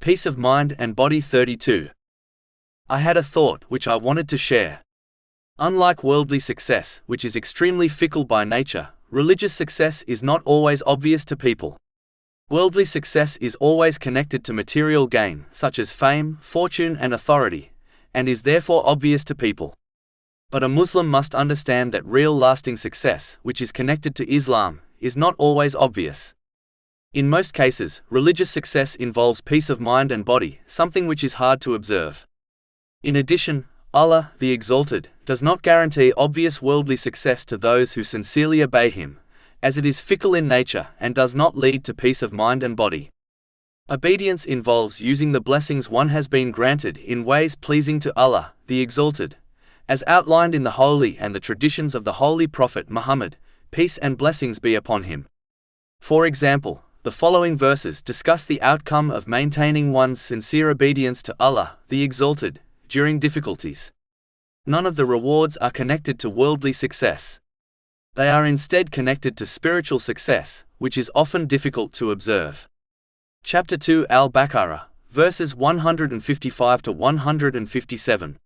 Peace of mind and body. 32. I had a thought which I wanted to share. Unlike worldly success, which is extremely fickle by nature, religious success is not always obvious to people. Worldly success is always connected to material gain, such as fame, fortune, and authority, and is therefore obvious to people. But a Muslim must understand that real lasting success, which is connected to Islam, is not always obvious. In most cases, religious success involves peace of mind and body, something which is hard to observe. In addition, Allah, the Exalted, does not guarantee obvious worldly success to those who sincerely obey Him, as it is fickle in nature and does not lead to peace of mind and body. Obedience involves using the blessings one has been granted in ways pleasing to Allah, the Exalted, as outlined in the holy and the traditions of the Holy Prophet Muhammad, peace and blessings be upon him. For example, the following verses discuss the outcome of maintaining one's sincere obedience to Allah, the Exalted, during difficulties. None of the rewards are connected to worldly success. They are instead connected to spiritual success, which is often difficult to observe. Chapter 2 Al-Baqarah, verses 155 to 157.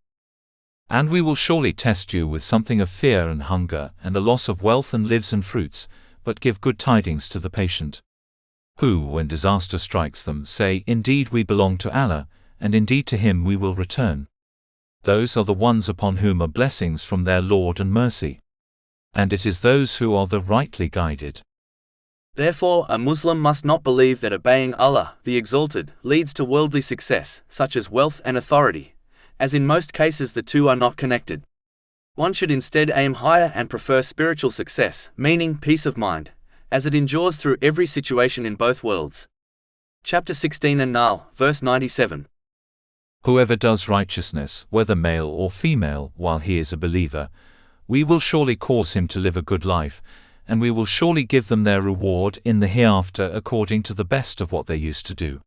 And we will surely test you with something of fear and hunger and the loss of wealth and lives and fruits, but give good tidings to the patient, who, when disaster strikes them, say, Indeed we belong to Allah, and indeed to Him we will return. Those are the ones upon whom are blessings from their Lord and mercy. And it is those who are the rightly guided. Therefore, a Muslim must not believe that obeying Allah, the Exalted, leads to worldly success, such as wealth and authority, as in most cases the two are not connected. One should instead aim higher and prefer spiritual success, meaning peace of mind, as it endures through every situation in both worlds. Chapter 16 An-Nahl, verse 97. Whoever does righteousness, whether male or female, while he is a believer, we will surely cause him to live a good life, and we will surely give them their reward in the hereafter according to the best of what they used to do.